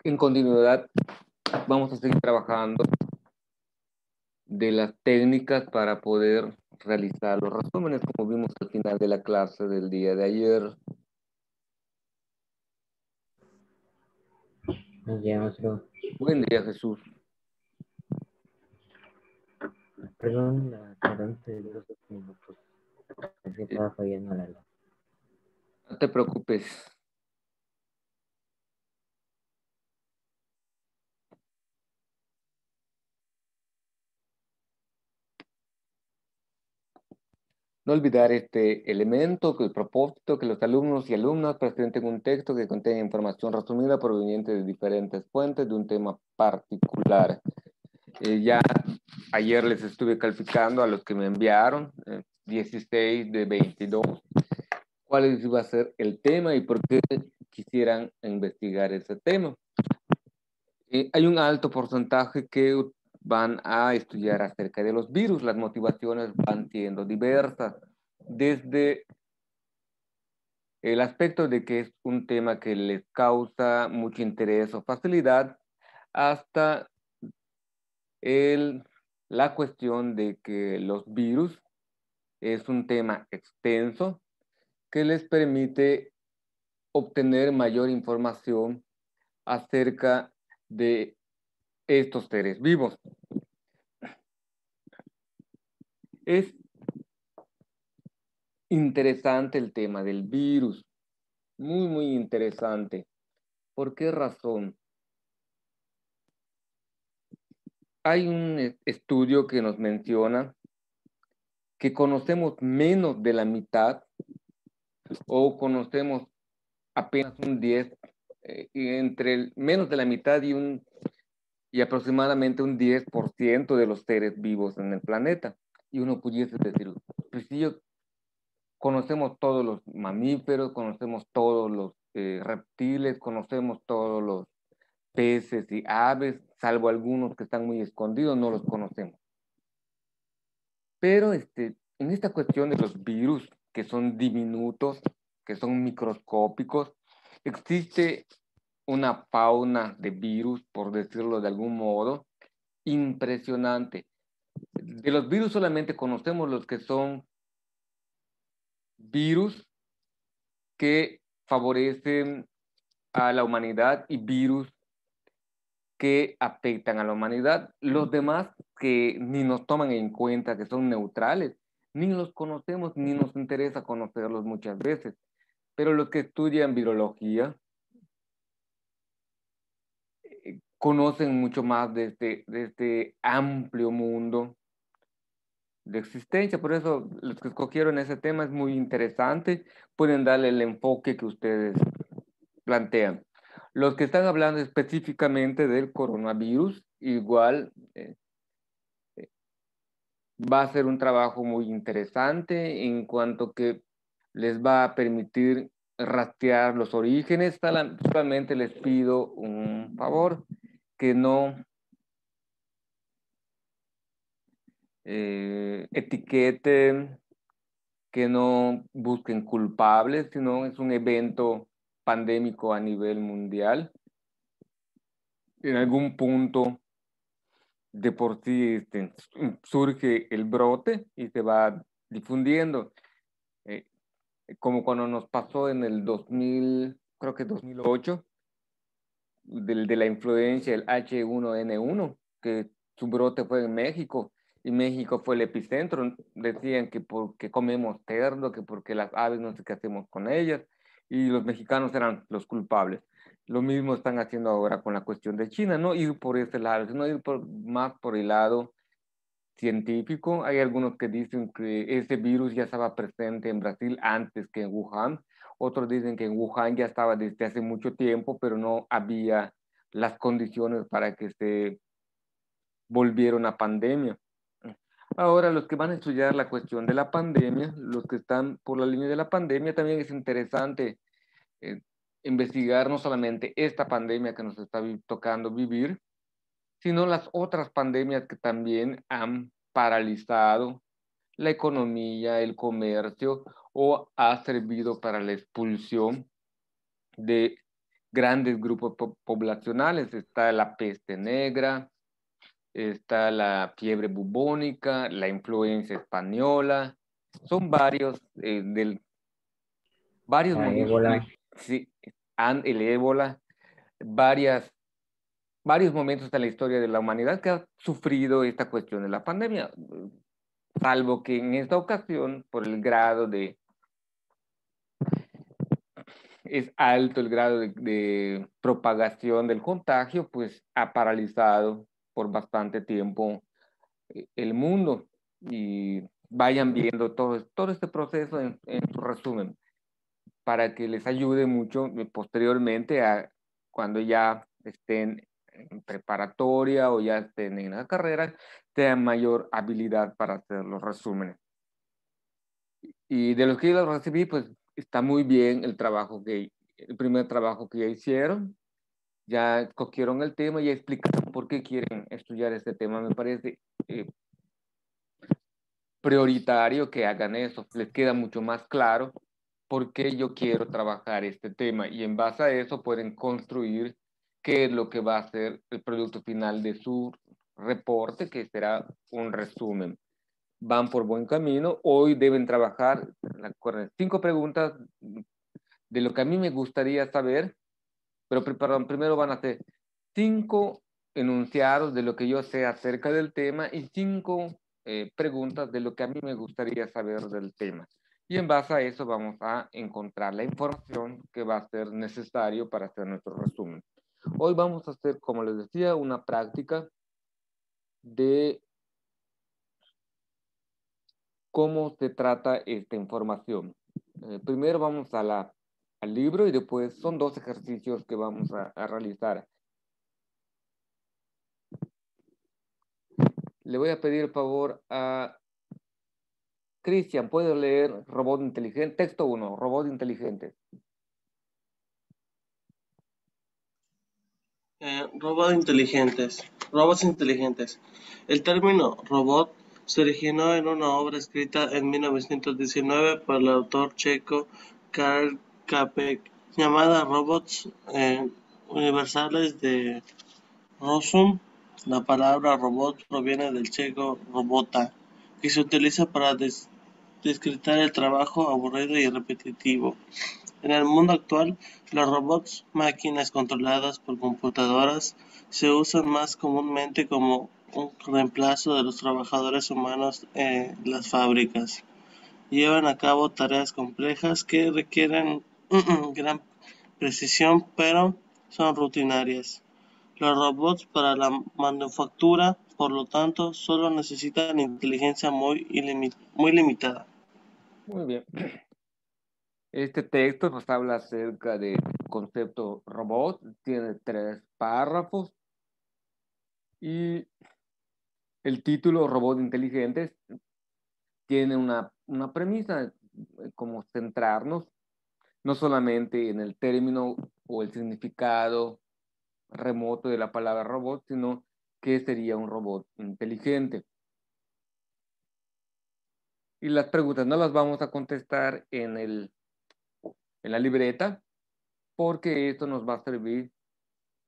En continuidad, vamos a seguir trabajando de las técnicas para poder realizar los resúmenes, como vimos al final de la clase del día de ayer. Ya, maestro. Buen día, Jesús. Perdón la tardanza de 2 minutos. Es que estaba fallando la luz. No te preocupes. No olvidar este elemento, que el propósito, que los alumnos y alumnas presenten un texto que contenga información resumida proveniente de diferentes fuentes de un tema particular. Ya ayer les estuve calificando a los que me enviaron, 16 de 22, cuál iba a ser el tema y por qué quisieran investigar ese tema. Hay un alto porcentaje que van a estudiar acerca de los virus. Las motivaciones van siendo diversas, desde el aspecto de que es un tema que les causa mucho interés o facilidad, hasta la cuestión de que los virus es un tema extenso que les permite obtener mayor información acerca de estos seres vivos. Es interesante el tema del virus, muy, muy interesante. ¿Por qué razón? Hay un estudio que nos menciona que conocemos menos de la mitad o conocemos apenas un 10, entre menos de la mitad y aproximadamente un 10% de los seres vivos en el planeta. Y uno pudiese decir, pues si yo conocemos todos los mamíferos, conocemos todos los reptiles, conocemos todos los peces y aves, salvo algunos que están muy escondidos, no los conocemos. Pero en esta cuestión de los virus, que son diminutos, que son microscópicos, existe una fauna de virus, por decirlo de algún modo, impresionante. De los virus solamente conocemos los que son virus que favorecen a la humanidad y virus que afectan a la humanidad. Los demás que ni nos toman en cuenta, que son neutrales, ni los conocemos, ni nos interesa conocerlos muchas veces. Pero los que estudian virología conocen mucho más de este amplio mundo de existencia. Por eso los que escogieron ese tema es muy interesante. Pueden darle el enfoque que ustedes plantean. Los que están hablando específicamente del coronavirus, igual va a ser un trabajo muy interesante en cuanto que les va a permitir rastrear los orígenes. Solamente les pido un favor, que no etiqueten, que no busquen culpables, sino es un evento pandémico a nivel mundial. En algún punto de por sí surge el brote y se va difundiendo, eh, como cuando nos pasó en el 2000, creo que 2008, de la influencia, el H1N1, que su brote fue en México, y México fue el epicentro. Decían que porque comemos cerdo, que porque las aves no sé qué hacemos con ellas, y los mexicanos eran los culpables. Lo mismo están haciendo ahora con la cuestión de China, no ir por ese lado, sino ir más por el lado científico. Hay algunos que dicen que ese virus ya estaba presente en Brasil antes que en Wuhan. Otros dicen que en Wuhan ya estaba desde hace mucho tiempo, pero no había las condiciones para que se volviera una pandemia. Ahora, los que van a estudiar la cuestión de la pandemia, los que están por la línea de la pandemia, también es interesante eh, investigar no solamente esta pandemia que nos está tocando vivir, sino las otras pandemias que también han paralizado la economía, el comercio, o ha servido para la expulsión de grandes grupos poblacionales. Está la peste negra, está la fiebre bubónica, la influenza española. Son varios La momentos, ébola. sí, el ébola, varios momentos de la historia de la humanidad que ha sufrido esta cuestión de la pandemia, salvo que en esta ocasión, por el grado es alto el grado de propagación del contagio, pues ha paralizado por bastante tiempo el mundo. Y vayan viendo todo este proceso en su resumen, para que les ayude mucho posteriormente a cuando ya estén en preparatoria o ya estén en la carrera, tengan mayor habilidad para hacer los resúmenes. Y de los que yo los recibí, pues está muy bien el primer trabajo que ya hicieron. Ya escogieron el tema y ya explicaron por qué quieren estudiar este tema. Me parece prioritario que hagan eso. Les queda mucho más claro por qué yo quiero trabajar este tema, y en base a eso pueden construir qué es lo que va a ser el producto final de su reporte, que será un resumen. Van por buen camino. Hoy deben trabajar, recuerden, 5 preguntas de lo que a mí me gustaría saber, pero perdón, primero van a hacer 5 enunciados de lo que yo sé acerca del tema y 5 preguntas de lo que a mí me gustaría saber del tema. Y en base a eso vamos a encontrar la información que va a ser necesario para hacer nuestro resumen. Hoy vamos a hacer, como les decía, una práctica de cómo se trata esta información. Primero vamos al libro y después son 2 ejercicios que vamos a realizar. Le voy a pedir el favor a Cristian, ¿puedo leer Robot Inteligente? Texto 1, Robot Inteligente. Robots inteligentes. El término robot se originó en una obra escrita en 1919 por el autor checo Karl Čapek, llamada Robots Universales de Rozum. La palabra robot proviene del checo robota, que se utiliza para descritar el trabajo aburrido y repetitivo. En el mundo actual, los robots, máquinas controladas por computadoras, se usan más comúnmente como un reemplazo de los trabajadores humanos en las fábricas. Llevan a cabo tareas complejas que requieren gran precisión, pero son rutinarias. Los robots para la manufactura, por lo tanto, solo necesitan inteligencia muy limitada. Muy bien. Este texto nos habla acerca del concepto robot. Tiene 3 párrafos y el título Robot Inteligentes tiene una premisa, como centrarnos no solamente en el término o el significado remoto de la palabra robot, sino qué sería un robot inteligente. Y las preguntas no las vamos a contestar en la libreta, porque esto nos va a servir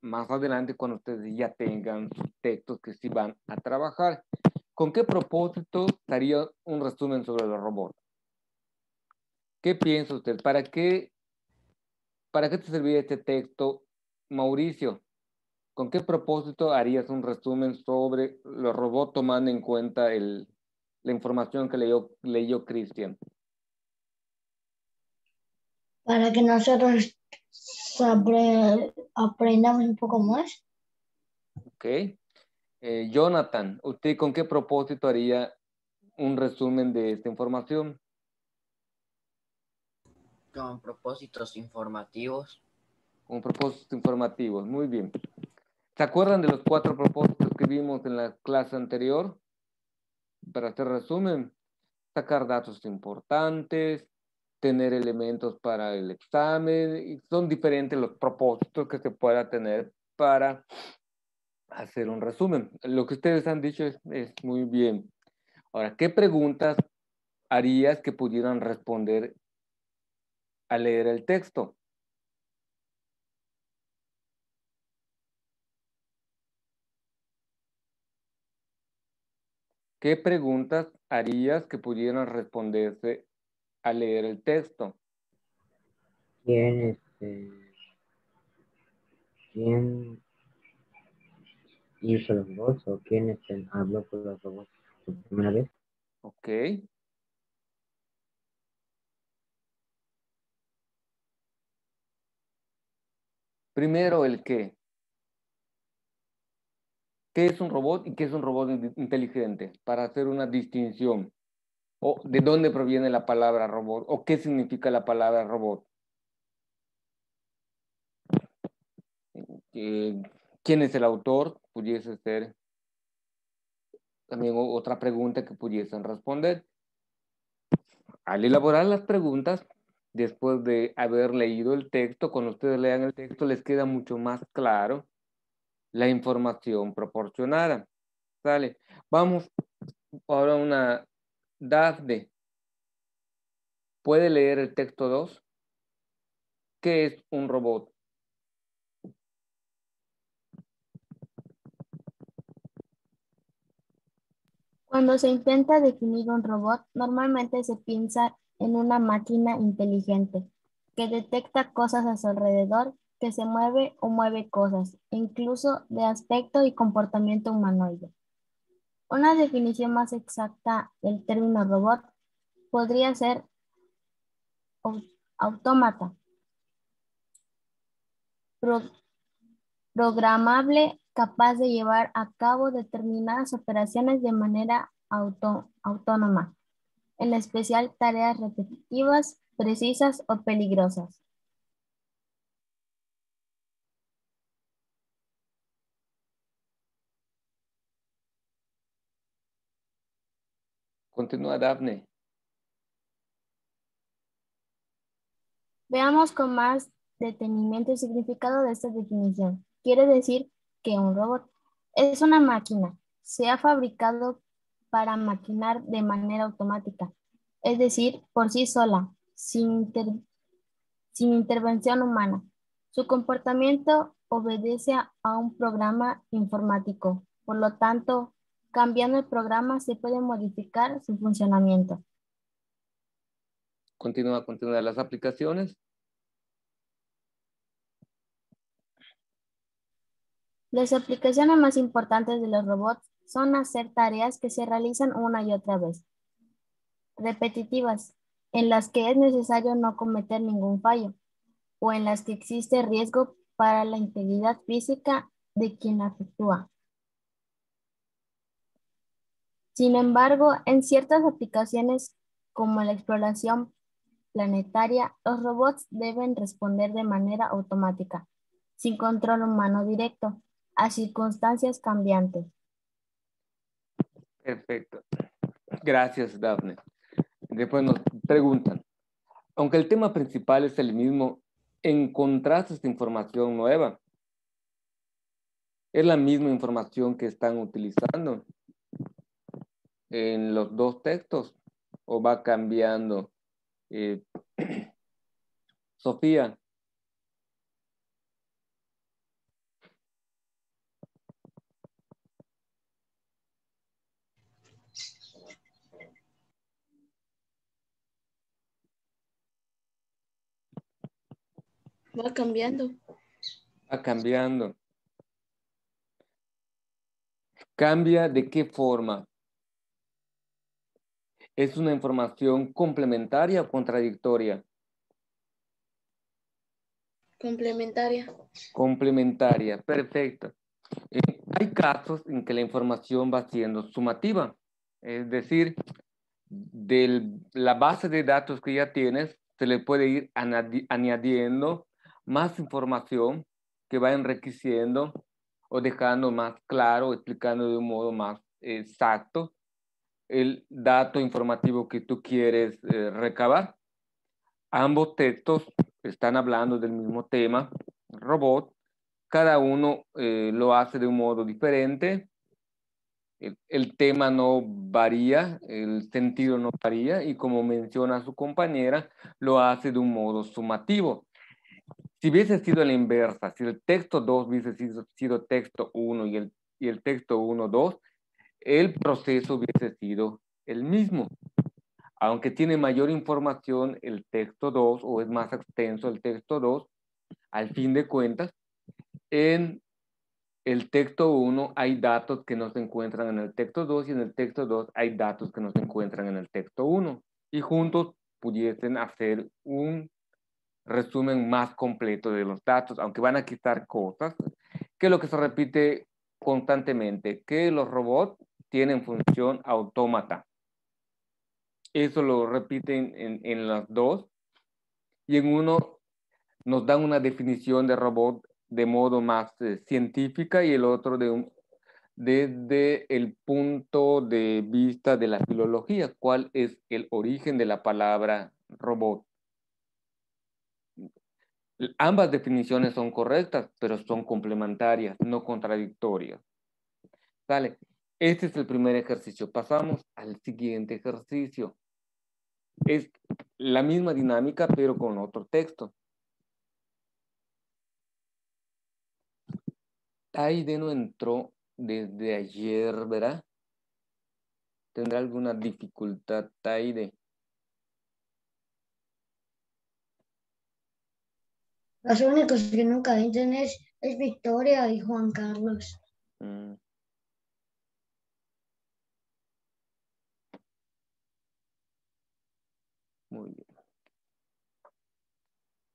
más adelante cuando ustedes ya tengan sus textos que sí van a trabajar. ¿Con qué propósito daría un resumen sobre los robots? ¿Qué piensa usted? ¿Para qué te serviría este texto, Mauricio? ¿Con qué propósito harías un resumen sobre los robots tomando en cuenta la información que leyó Cristian? Para que nosotros aprendamos un poco más. Ok. Jonathan, ¿usted con qué propósito haría un resumen de esta información? Con propósitos informativos. Con propósitos informativos, muy bien. ¿Se acuerdan de los 4 propósitos que vimos en la clase anterior? Para hacer resumen, sacar datos importantes, tener elementos para el examen, y son diferentes los propósitos que se pueda tener para hacer un resumen. Lo que ustedes han dicho es muy bien. Ahora, ¿qué preguntas harías que pudieran responder al leer el texto? ¿Qué preguntas harías que pudieran responderse al leer el texto? ¿Quién hizo los robots o quién habló con los robots por primera vez? Ok. Primero, el qué. ¿Qué es un robot y qué es un robot inteligente? Para hacer una distinción. ¿O de dónde proviene la palabra robot? ¿O qué significa la palabra robot? ¿Quién es el autor? Pudiese ser también otra pregunta que pudiesen responder. Al elaborar las preguntas, después de haber leído el texto, cuando ustedes lean el texto, les queda mucho más claro la información proporcionada. ¿Sale? Vamos ahora a una Dafne. ¿Puede leer el texto 2? ¿Qué es un robot? Cuando se intenta definir un robot, normalmente se piensa en una máquina inteligente que detecta cosas a su alrededor, que se mueve o mueve cosas, incluso de aspecto y comportamiento humanoide. Una definición más exacta del término robot podría ser autómata, programable, capaz de llevar a cabo determinadas operaciones de manera autónoma, en especial tareas repetitivas, precisas o peligrosas. Continúa, Dafne. Veamos con más detenimiento el significado de esta definición. Quiere decir que un robot es una máquina, se ha fabricado para maquinar de manera automática, es decir, por sí sola, sin intervención humana. Su comportamiento obedece a un programa informático. Por lo tanto, cambiando el programa se puede modificar su funcionamiento. Continúa. Las aplicaciones. Las aplicaciones más importantes de los robots son hacer tareas que se realizan una y otra vez, repetitivas, en las que es necesario no cometer ningún fallo, o en las que existe riesgo para la integridad física de quien la efectúa. Sin embargo, en ciertas aplicaciones como la exploración planetaria, los robots deben responder de manera automática, sin control humano directo, a circunstancias cambiantes. Perfecto. Gracias, Dafne. Después nos preguntan, aunque el tema principal es el mismo, ¿encontraste esta información nueva? ¿Es la misma información que están utilizando en los dos textos o va cambiando? Sofía. Va cambiando. Va cambiando. ¿Cambia de qué forma? ¿Es una información complementaria o contradictoria? Complementaria. Complementaria, perfecto. Hay casos en que la información va siendo sumativa, es decir, de la base de datos que ya tienes, se le puede ir añadiendo más información que va enriqueciendo o dejando más claro, explicando de un modo más exacto el dato informativo que tú quieres recabar. Ambos textos están hablando del mismo tema, robot. Cada uno lo hace de un modo diferente. El tema no varía, el sentido no varía y como menciona su compañera, lo hace de un modo sumativo. Si hubiese sido a la inversa, si el texto 2 hubiese sido texto 1 y el texto 1, 2, el proceso hubiese sido el mismo. Aunque tiene mayor información el texto 2 o es más extenso el texto 2, al fin de cuentas, en el texto 1 hay datos que no se encuentran en el texto 2 y en el texto 2 hay datos que no se encuentran en el texto 1. Y juntos pudiesen hacer un resumen más completo de los datos, aunque van a quitar cosas, que es lo que se repite constantemente, que los robots tienen función autómata. Eso lo repiten en las dos. Y en uno nos dan una definición de robot de modo más científica y el otro desde el punto de vista de la filología, cuál es el origen de la palabra robot. Ambas definiciones son correctas, pero son complementarias, no contradictorias. Vale, este es el primer ejercicio. Pasamos al siguiente ejercicio. Es la misma dinámica, pero con otro texto. Taide no entró desde ayer, ¿verdad? ¿Tendrá alguna dificultad, Taide? Los únicos que nunca entran es Victoria y Juan Carlos. Mm. Muy bien.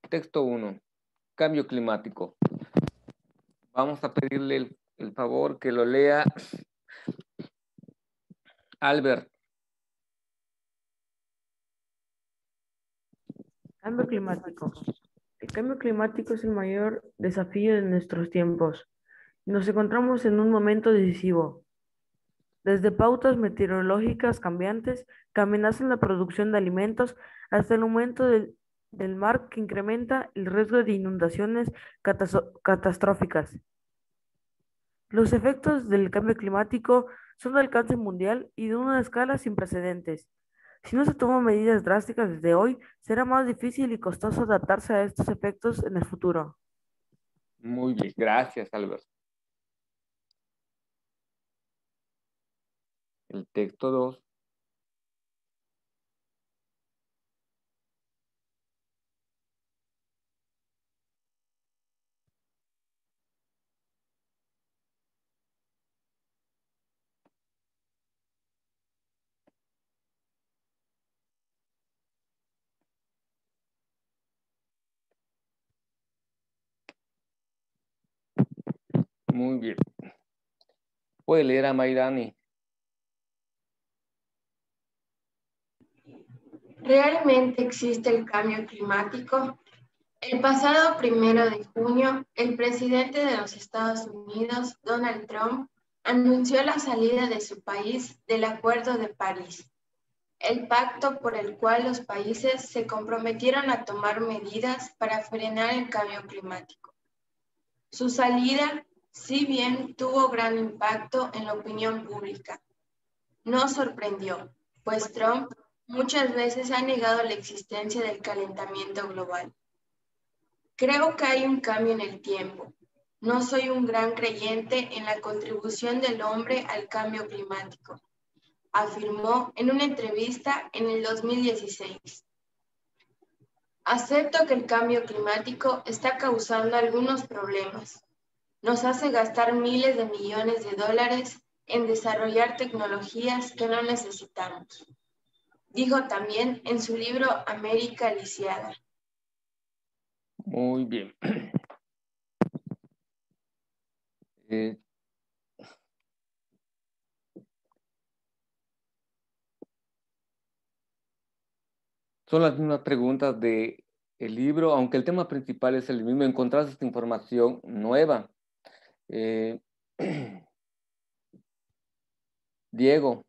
Texto 1. Cambio climático. Vamos a pedirle el favor que lo lea Albert. Cambio climático. El cambio climático es el mayor desafío de nuestros tiempos. Nos encontramos en un momento decisivo. Desde pautas meteorológicas cambiantes que amenazan la producción de alimentos hasta el aumento del mar que incrementa el riesgo de inundaciones catastróficas. Los efectos del cambio climático son de alcance mundial y de una escala sin precedentes. Si no se toman medidas drásticas desde hoy, será más difícil y costoso adaptarse a estos efectos en el futuro. Muy bien, gracias, Albert. El texto 2. Muy bien. Puede leer a Mayrani. ¿Realmente existe el cambio climático? El pasado 1 de junio, el presidente de los Estados Unidos, Donald Trump, anunció la salida de su país del Acuerdo de París, el pacto por el cual los países se comprometieron a tomar medidas para frenar el cambio climático. Su salida, si bien tuvo gran impacto en la opinión pública, no sorprendió, pues Trump muchas veces ha negado la existencia del calentamiento global. Creo que hay un cambio en el tiempo. No soy un gran creyente en la contribución del hombre al cambio climático, afirmó en una entrevista en el 2016. Acepto que el cambio climático está causando algunos problemas. Nos hace gastar miles de millones de dólares en desarrollar tecnologías que no necesitamos. Dijo también en su libro América Lisiada. Muy bien. Son las mismas preguntas del libro, aunque el tema principal es el mismo. Encontraste esta información nueva. Diego.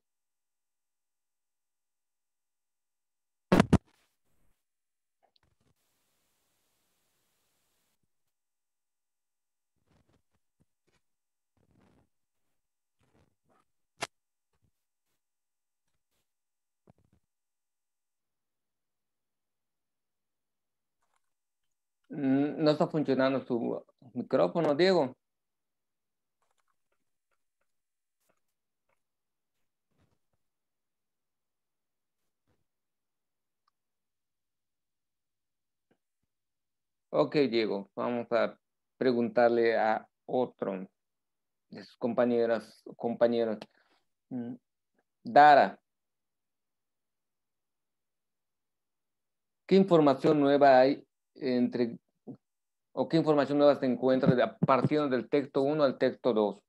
No está funcionando su micrófono, Diego. Ok, Diego, vamos a preguntarle a otro de sus compañeras o compañeros. Dara, ¿qué información nueva hay o qué información nueva se encuentra partiendo del texto 1 al texto 2?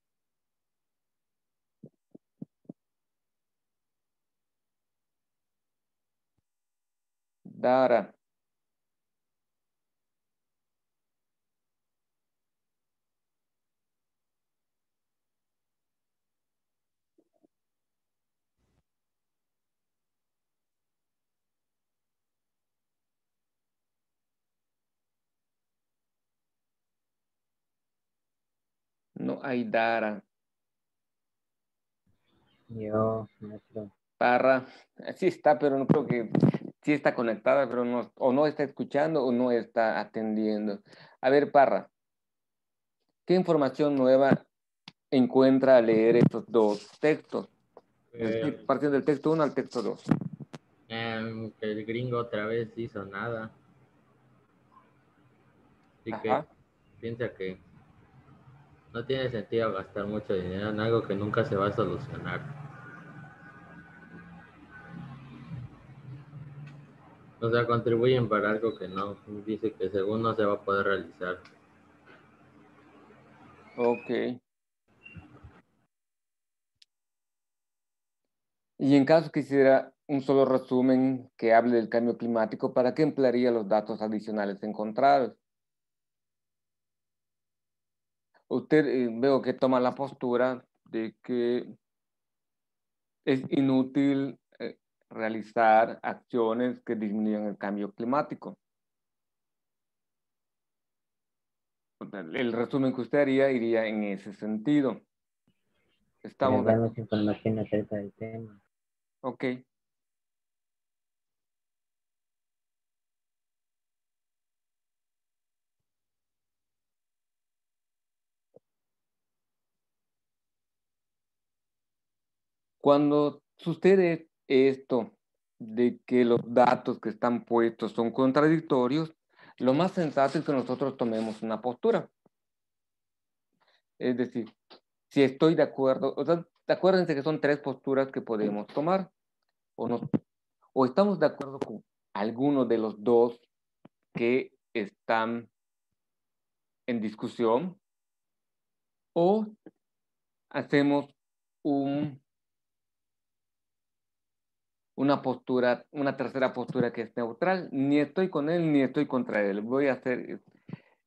Dara. No hay Dara. Yo, maestro. Parra, sí está, pero no creo que sí está conectada, pero no, o no está escuchando o no está atendiendo. A ver, Parra, ¿qué información nueva encuentra al leer estos dos textos? Partiendo del texto 1 al texto 2. Que el gringo otra vez hizo nada. Así que Ajá. piensa que no tiene sentido gastar mucho dinero en algo que nunca se va a solucionar. O sea, contribuyen para algo que no, dice que según no se va a poder realizar. Ok. Y en caso que hiciera un solo resumen que hable del cambio climático, ¿para qué emplearía los datos adicionales encontrados? Usted veo que toma la postura de que es inútil realizar acciones que disminuyan el cambio climático. El resumen que usted haría iría en ese sentido. Estamos de Damos información acerca del tema. Ok. Cuando sucede esto de que los datos que están puestos son contradictorios, lo más sensato es que nosotros tomemos una postura. Es decir, si estoy de acuerdo, o sea, acuérdense que son tres posturas que podemos tomar. O estamos de acuerdo con alguno de los dos que están en discusión, o hacemos una postura, una tercera postura que es neutral. Ni estoy con él ni estoy contra él. Voy a ser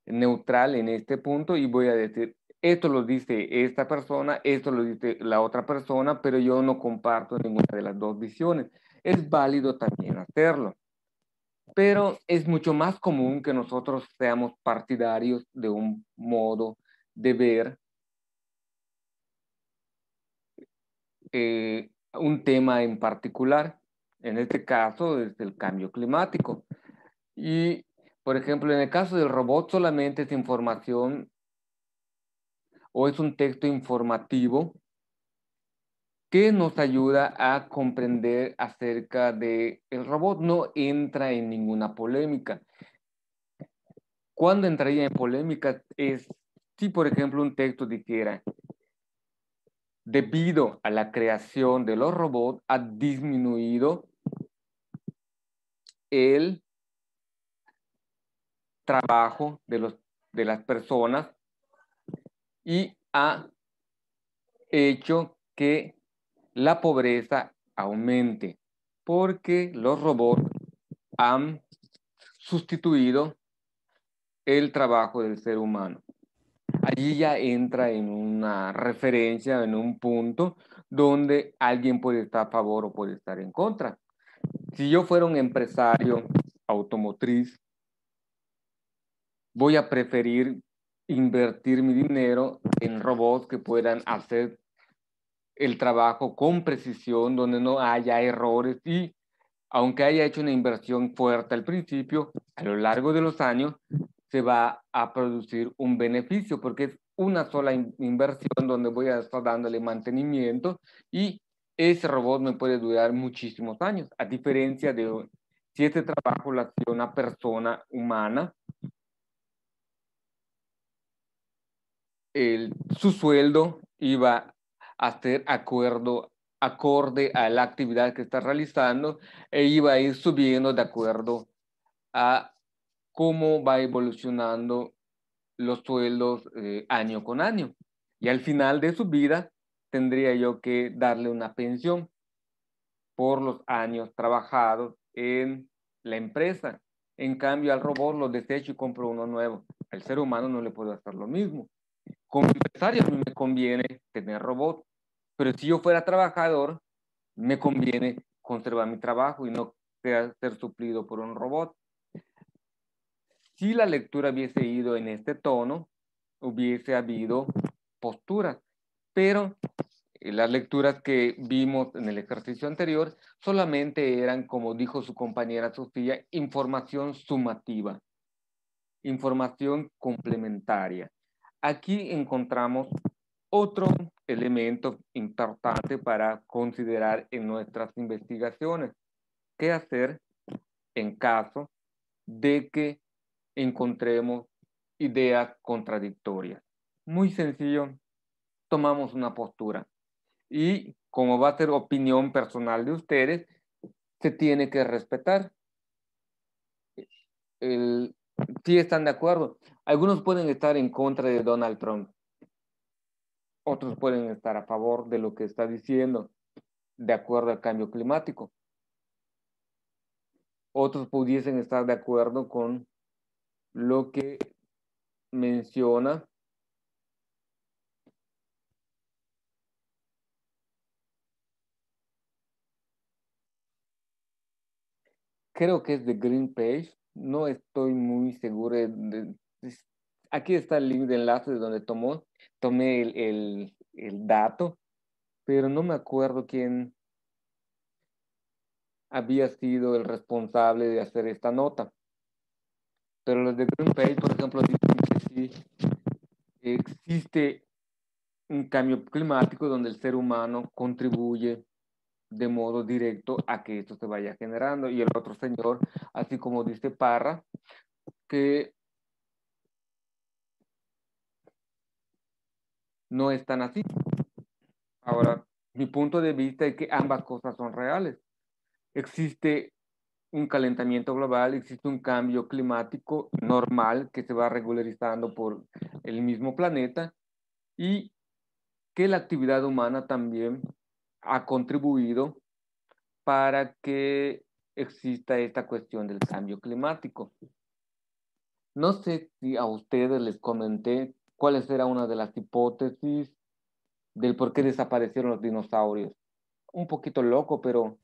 neutral en este punto y voy a decir, esto lo dice esta persona, esto lo dice la otra persona, pero yo no comparto ninguna de las dos visiones. Es válido también hacerlo, pero es mucho más común que nosotros seamos partidarios de un modo de ver un tema en particular. En este caso es el cambio climático. Y, por ejemplo, en el caso del robot solamente es información o es un texto informativo que nos ayuda a comprender acerca del robot. No entra en ninguna polémica. ¿Cuándo entraría en polémica? Es si, por ejemplo, un texto dijera, debido a la creación de los robots, ha disminuido el trabajo de las personas y ha hecho que la pobreza aumente, porque los robots han sustituido el trabajo del ser humano. Allí ya entra en una referencia, en un punto donde alguien puede estar a favor o puede estar en contra. Si yo fuera un empresario automotriz, voy a preferir invertir mi dinero en robots que puedan hacer el trabajo con precisión, donde no haya errores y aunque haya hecho una inversión fuerte al principio, a lo largo de los años se va a producir un beneficio porque es una sola inversión donde voy a estar dándole mantenimiento y ese robot me puede durar muchísimos años, a diferencia de si este trabajo lo hace una persona humana, su sueldo iba a ser acorde a la actividad que está realizando e iba a ir subiendo de acuerdo a cómo va evolucionando los sueldos año con año. Y al final de su vida tendría yo que darle una pensión por los años trabajados en la empresa. En cambio, al robot lo desecho y compro uno nuevo. Al ser humano no le puedo hacer lo mismo. Como empresario a mí me conviene tener robot, pero si yo fuera trabajador, me conviene conservar mi trabajo y no ser suplido por un robot. Si la lectura hubiese ido en este tono, hubiese habido posturas, pero las lecturas que vimos en el ejercicio anterior solamente eran, como dijo su compañera Sofía, información sumativa, información complementaria. Aquí encontramos otro elemento importante para considerar en nuestras investigaciones. ¿Qué hacer en caso de que encontremos ideas contradictorias? Muy sencillo, tomamos una postura y como va a ser opinión personal de ustedes, se tiene que respetar. Si están de acuerdo, algunos pueden estar en contra de Donald Trump, otros pueden estar a favor de lo que está diciendo, de acuerdo al cambio climático. Otros pudiesen estar de acuerdo con lo que menciona creo que es de Greenpeace, no estoy muy seguro aquí está el link de enlace de donde tomé el dato, pero no me acuerdo quién había sido el responsable de hacer esta nota. Pero los de Greenpeace, por ejemplo, dicen que sí existe un cambio climático donde el ser humano contribuye de modo directo a que esto se vaya generando. Y el otro señor, así como dice Parra, que no es tan así. Ahora, mi punto de vista es que ambas cosas son reales. Existe un calentamiento global, existe un cambio climático normal que se va regularizando por el mismo planeta y que la actividad humana también ha contribuido para que exista esta cuestión del cambio climático. No sé si a ustedes les comenté cuál era una de las hipótesis del por qué desaparecieron los dinosaurios. Un poquito loco, pero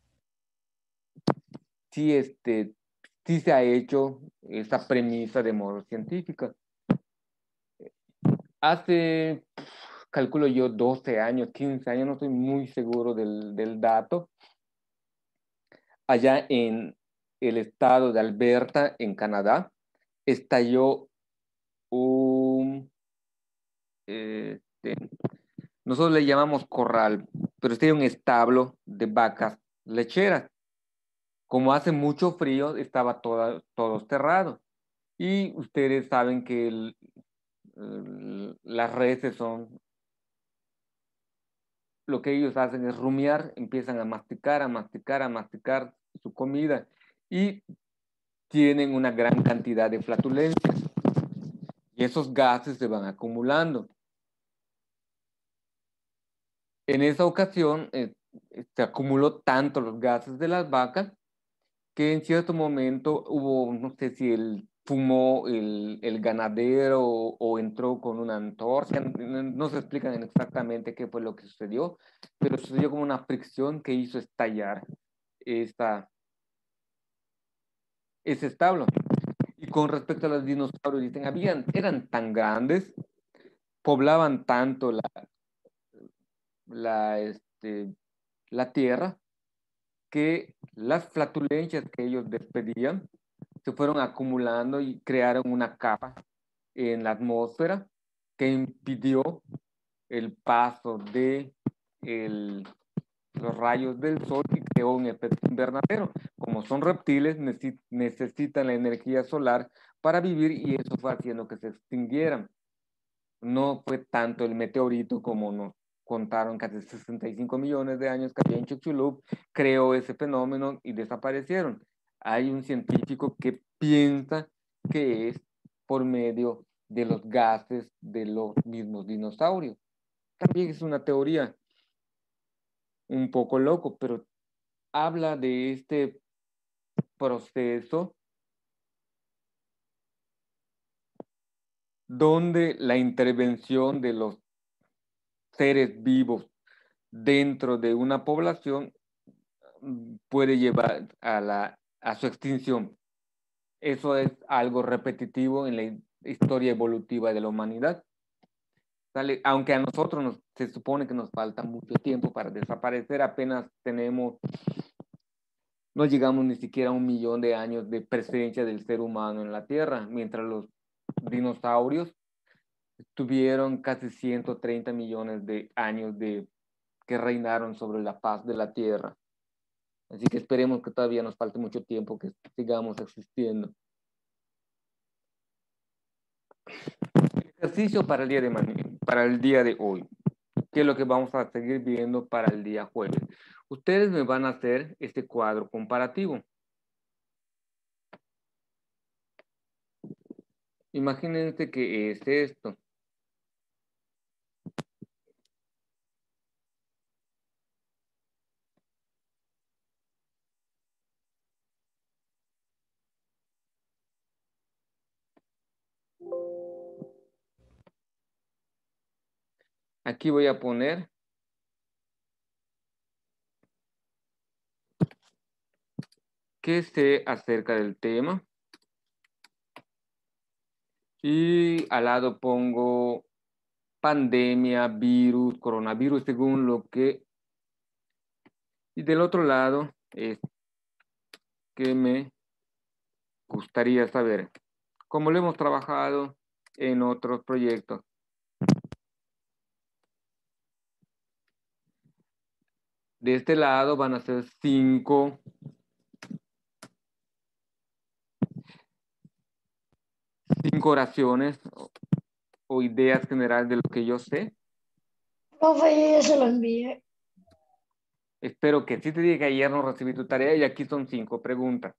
sí, sí se ha hecho esa premisa de modo científica. Hace, calculo yo, 12 años, 15 años, no estoy muy seguro del dato, allá en el estado de Alberta, en Canadá, estalló nosotros le llamamos corral, pero este es un establo de vacas lecheras. Como hace mucho frío, estaba todo cerrado. Y ustedes saben que las reses son, lo que ellos hacen es rumiar, empiezan a masticar, a masticar, a masticar su comida y tienen una gran cantidad de flatulencias. Y esos gases se van acumulando. En esa ocasión se acumuló tanto los gases de las vacas que en cierto momento hubo, no sé si fumó el ganadero o entró con una antorcha, no se explican exactamente qué fue lo que sucedió, pero sucedió como una fricción que hizo estallar ese establo. Y con respecto a los dinosaurios, dicen, eran tan grandes, poblaban tanto la tierra, que las flatulencias que ellos despedían se fueron acumulando y crearon una capa en la atmósfera que impidió el paso de los rayos del sol y creó un efecto invernadero. Como son reptiles, necesitan la energía solar para vivir y eso fue haciendo que se extinguieran. no fue tanto el meteorito como nos contaron que hace 65 millones de años que había en Chicxulub, creó ese fenómeno y desaparecieron. Hay un científico que piensa que es por medio de los gases de los mismos dinosaurios. También es una teoría un poco loco, pero habla de este proceso donde la intervención de los seres vivos dentro de una población puede llevar a su extinción. Eso es algo repetitivo en la historia evolutiva de la humanidad. ¿Sale? Aunque a nosotros se supone que nos falta mucho tiempo para desaparecer, apenas no llegamos ni siquiera a 1 millón de años de presencia del ser humano en la Tierra, mientras los dinosaurios tuvieron casi 130 millones de años que reinaron sobre la faz de la Tierra. Así que esperemos que todavía nos falte mucho tiempo que sigamos existiendo. Ejercicio para el día de hoy. ¿Qué es lo que vamos a seguir viendo para el día jueves? Ustedes me van a hacer este cuadro comparativo. Imagínense que es esto. Aquí voy a poner qué sé acerca del tema. Y al lado pongo pandemia, virus, coronavirus, según lo que... Y del otro lado es que me gustaría saber, como lo hemos trabajado en otros proyectos. De este lado van a ser 5 oraciones o ideas generales de lo que yo sé. Profe, yo ya se lo envié. Espero que sí. Te dije que ayer no recibí tu tarea y aquí son 5 preguntas.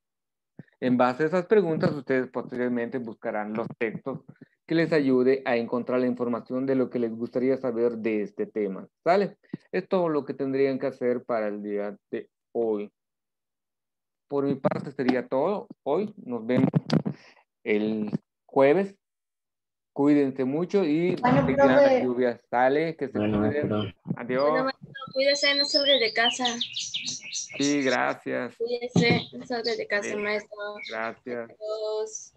En base a esas preguntas, ustedes posteriormente buscarán los textos que les ayude a encontrar la información de lo que les gustaría saber de este tema. ¿Sale? Es todo lo que tendrían que hacer para el día de hoy. Por mi parte sería todo. Hoy nos vemos el jueves. Cuídense mucho y Bueno, seguirán las profe. lluvias. Sale, que se cuiden. Adiós. Bueno, maestro, cuídese, no salga de casa. Sí, gracias. Cuídese, no salga de casa, maestro. Gracias. Adiós.